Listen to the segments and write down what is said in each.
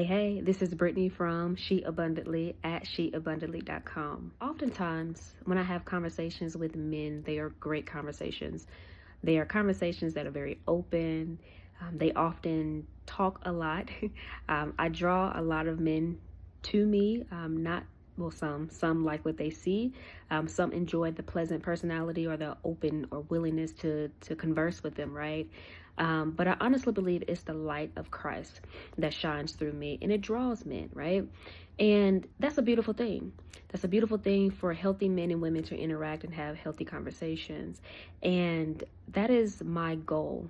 Hey, this is Brittany from She Abundantly at sheabundantly.com. Oftentimes, when I have conversations with men, they are great conversations. They are conversations that are very open. They often talk a lot. I draw a lot of men to me, not well, some like what they see. Some enjoy the pleasant personality or the open or willingness to converse with them, right? But I honestly believe it's the light of Christ that shines through me and it draws men, right? And that's a beautiful thing. That's a beautiful thing for healthy men and women to interact and have healthy conversations. And that is my goal.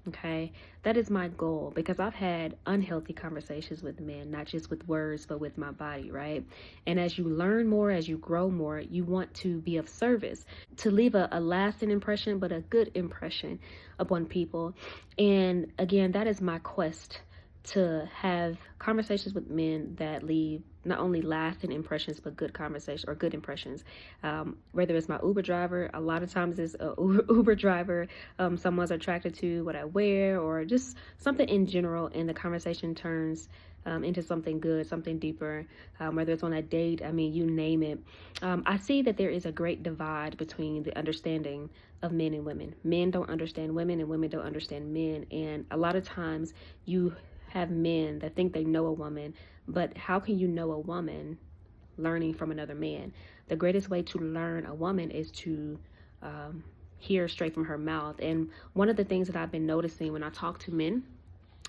Okay, that is my goal because I've had unhealthy conversations with men, not just with words, but with my body, right? And as you learn more, as you grow more, you want to be of service, to leave a lasting impression, but a good impression upon people. And again, that is my quest, to have conversations with men that leave not only lasting impressions but good conversation or good impressions. Whether it's my Uber driver, a lot of times it's a Uber driver, someone's attracted to what I wear or just something in general, and the conversation turns into something good, something deeper, whether it's on a date, I mean, you name it. I see that there is a great divide between the understanding of men and women. Men don't understand women and women don't understand men. And a lot of times you have men that think they know a woman, but how can you know a woman learning from another man? The greatest way to learn a woman is to hear straight from her mouth. And one of the things that I've been noticing when I talk to men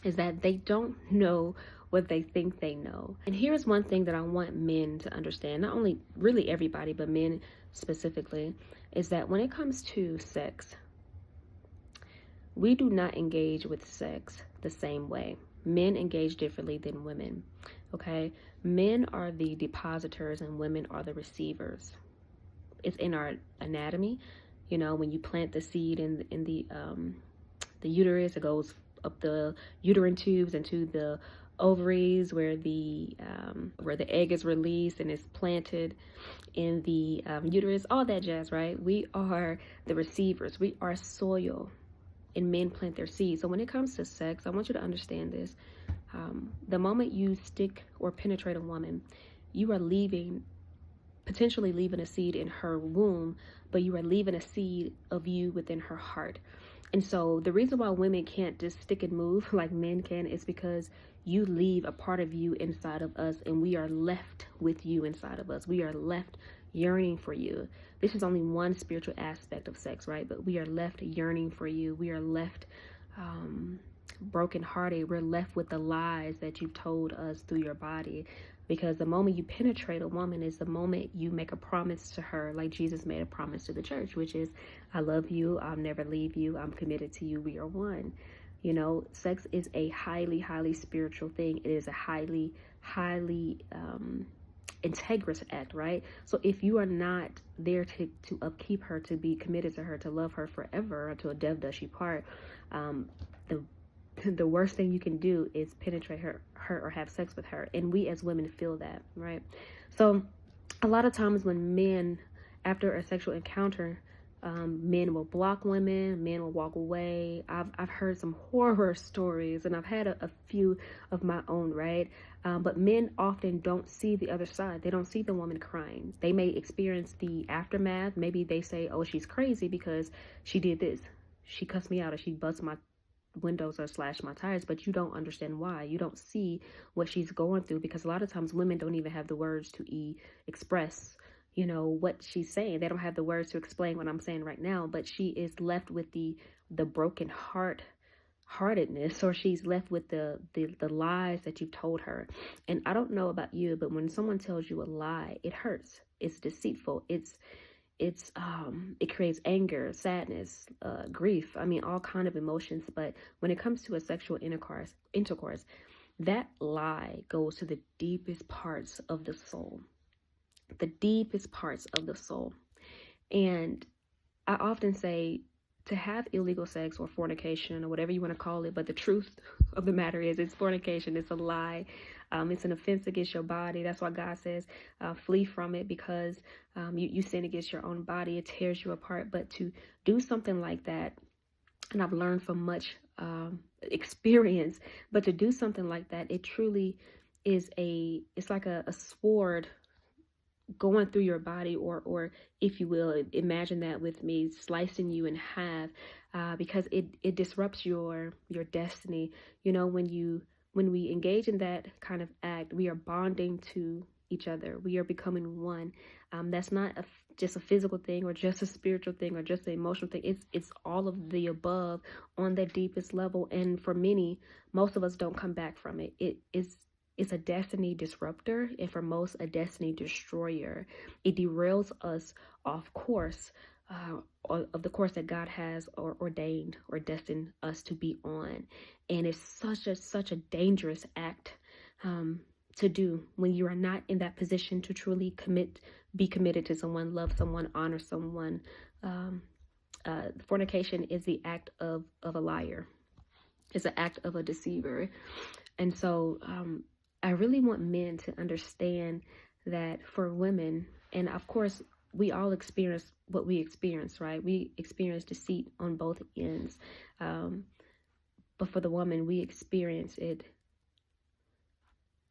is that they don't know what they think they know. And here's one thing that I want men to understand, not only really everybody, but men specifically, is that when it comes to sex, we do not engage with sex the same way. Men engage differently than women, okay? Men are the depositors and women are the receivers. It's in our anatomy. You know, when you plant the seed in the uterus, it goes up the uterine tubes into the ovaries where the egg is released and is planted in the uterus, all that jazz, right? We are the receivers. We are soil. And men plant their seeds. So when it comes to sex, I want you to understand this. The moment you stick or penetrate a woman, you are potentially leaving a seed in her womb, but you are leaving a seed of you within her heart. And so the reason why women can't just stick and move like men can is because you leave a part of you inside of us, and we are left with you inside of us. We are left yearning for you. This is only one spiritual aspect of sex, right? But we are left yearning for you. We are left brokenhearted. We're left with the lies that you've told us through your body. Because the moment you penetrate a woman is the moment you make a promise to her, like Jesus made a promise to the church, which is, I love you, I'll never leave you, I'm committed to you, we are one. You know, sex is a highly, highly spiritual thing. It is a highly, highly integrous act, right? So if you are not there to upkeep her, to be committed to her, to love her forever until death does you part, the worst thing you can do is penetrate her or have sex with her. And we as women feel that, right? So a lot of times when men, after a sexual encounter, men will block women, men will walk away. I've heard some horror stories, and I've had a few of my own, right? But men often don't see the other side. They don't see the woman crying. They may experience the aftermath. Maybe they say, oh, she's crazy because she did this. She cussed me out, or she bust my windows or slashed my tires, but you don't understand why. You don't see what she's going through, because a lot of times women don't even have the words to express, you know, what she's saying. They don't have the words to explain what I'm saying right now, but she is left with the broken heartedness, or she's left with the lies that you told her. And I don't know about you, but when someone tells you a lie, it hurts. It's deceitful. It creates anger, sadness, grief. I mean, all kind of emotions. But when it comes to a sexual intercourse, that lie goes to the deepest parts of the soul. The deepest parts of the soul. And I often say, to have illegal sex or fornication or whatever you want to call it, but the truth of the matter is it's fornication. It's a lie. It's an offense against your body. That's why God says flee from it, because you sin against your own body. It tears you apart. But to do something like that and I've learned from much experience. But to do something like that, it truly is it's like a sword going through your body, or if you will, imagine that with me, slicing you in half, because it disrupts your destiny. You know, when we engage in that kind of act, we are bonding to each other. We are becoming one. That's not just a physical thing, or just a spiritual thing, or just an emotional thing. It's all of the above on the deepest level. And for many, most of us don't come back from it. It's a destiny disruptor, and for most, a destiny destroyer. It derails us off course, of the course that God has ordained or destined us to be on. And it's such a dangerous act to do when you are not in that position to truly be committed to someone, love someone, honor someone. Fornication is the act of a liar. It's an act of a deceiver. And so I really want men to understand that for women, and of course, we all experience what we experience, right? We experience deceit on both ends. But for the woman, we experience it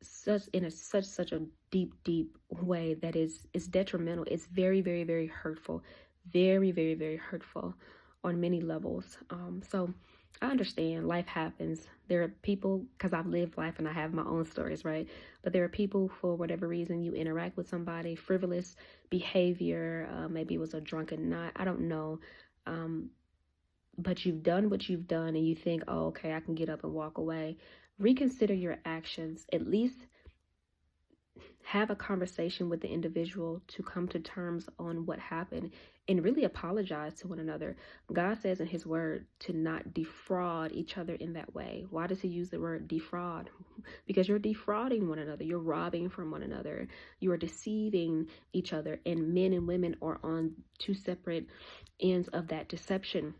such a deep way that is detrimental. It's very hurtful, very hurtful on many levels. So I understand life happens. There are people, because I've lived life and I have my own stories, right? But there are people, for whatever reason, you interact with somebody, frivolous behavior, maybe it was a drunken night, I don't know. But you've done what you've done and you think, oh, okay, I can get up and walk away. Reconsider your actions. At least have a conversation with the individual to come to terms on what happened, and really apologize to one another. God says in his word to not defraud each other in that way. Why does he use the word defraud? Because you're defrauding one another. You're robbing from one another. You are deceiving each other, and men and women are on two separate ends of that deception.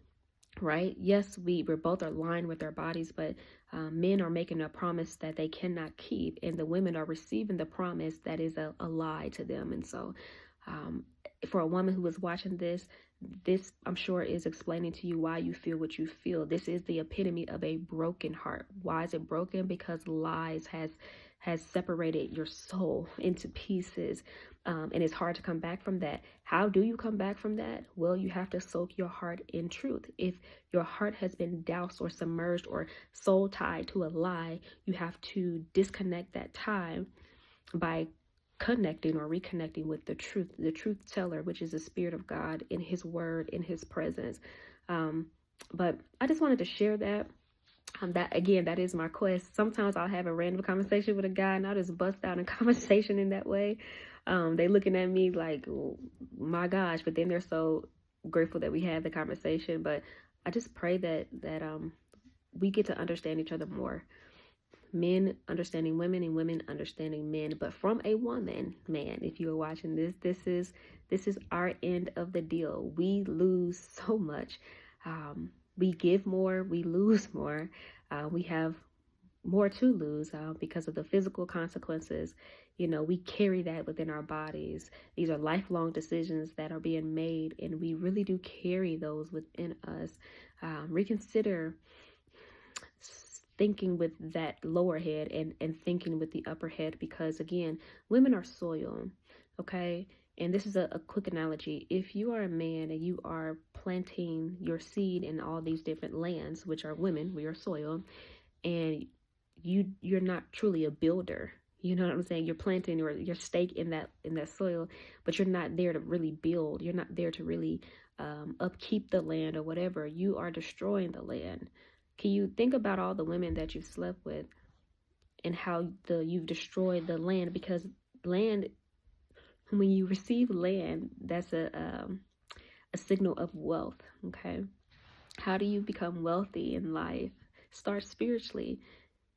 Right? Yes, we're both aligned with our bodies, but men are making a promise that they cannot keep, and the women are receiving the promise that is a lie to them. And so for a woman who is watching this I'm sure is explaining to you why you feel what you feel. This is the epitome of a broken heart. Why is it broken? Because lies has separated your soul into pieces, and it's hard to come back from that. How do you come back from that? Well, you have to soak your heart in truth. If your heart has been doused or submerged or soul tied to a lie, you have to disconnect that tie by connecting or reconnecting with the truth teller, which is the Spirit of God in his word, in his presence. But I just wanted to share that. That is my quest. Sometimes I'll have a random conversation with a guy and I'll just bust out in conversation in that way. They looking at me like, oh, my gosh, but then they're so grateful that we had the conversation. But I just pray that we get to understand each other more. Men understanding women and women understanding men, but from a woman, man, if you are watching this is our end of the deal. We lose so much. We give more, we lose more. We have more to lose because of the physical consequences. You know, we carry that within our bodies. These are lifelong decisions that are being made, and we really do carry those within us. Reconsider thinking with that lower head and thinking with the upper head, because again, women are soil, okay? And this is a quick analogy. If you are a man and you are planting your seed in all these different lands, which are women, we are soil, and you're not truly a builder. You know what I'm saying? You're planting your stake in that soil, but you're not there to really build. You're not there to really upkeep the land or whatever. You are destroying the land. Can you think about all the women that you've slept with and how you've destroyed the land? Because land, when you receive land, that's a signal of wealth, okay? How do you become wealthy in life? Start spiritually.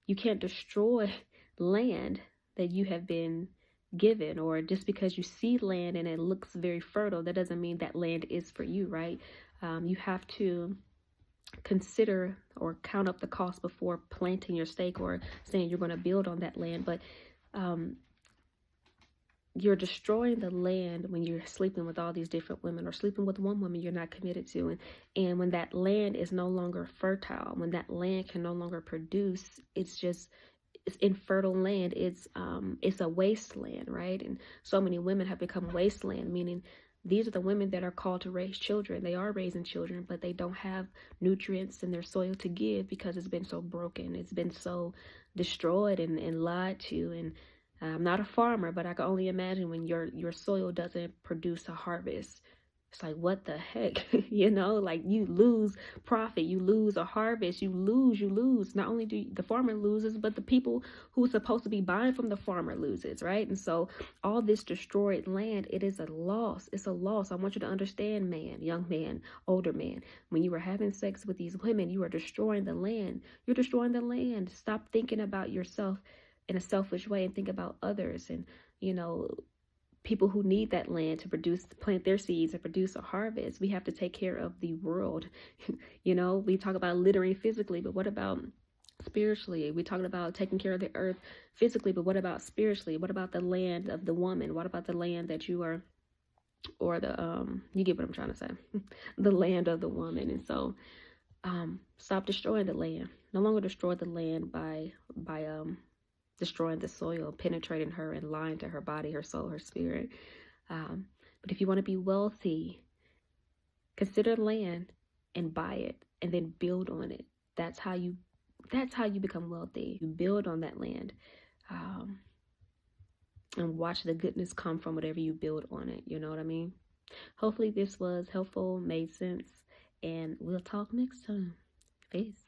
You can't destroy land that you have been given, or just because you see land and it looks very fertile, that doesn't mean that land is for you, right? You have to consider or count up the cost before planting your stake or saying you're going to build on that land. But you're destroying the land when you're sleeping with all these different women, or sleeping with one woman you're not committed to. And when that land is no longer fertile, when that land can no longer produce, it's infertile land. It's a wasteland, right? And so many women have become wasteland, meaning these are the women that are called to raise children. They are raising children, but they don't have nutrients in their soil to give because it's been so broken. It's been so destroyed and lied to. And I'm not a farmer, but I can only imagine when your soil doesn't produce a harvest. It's like, what the heck? Like, you lose profit, you lose a harvest, you lose. Not only do the farmer loses, but the people who are supposed to be buying from the farmer loses, right? And so all this destroyed land, it is a loss. It's a loss. I want you to understand, man, young man, older man, when you are having sex with these women, you are destroying the land. You're destroying the land. Stop thinking about yourself in a selfish way and think about others, and people who need that land to plant their seeds and produce a harvest. We have to take care of the world. We talk about littering physically, but what about spiritually? We talking about taking care of the earth physically, but what about spiritually? What about the land of the woman? What about the land that you are, or you get what I'm trying to say, the land of the woman? And so, stop destroying the land. No longer destroy the land by destroying the soil, penetrating her and lying to her body, her soul, her spirit. But if you want to be wealthy, consider land and buy it, and then build on it. That's how you become wealthy. You build on that land, and watch the goodness come from whatever you build on it. You know what I mean? Hopefully this was helpful, made sense, and we'll talk next time. Peace.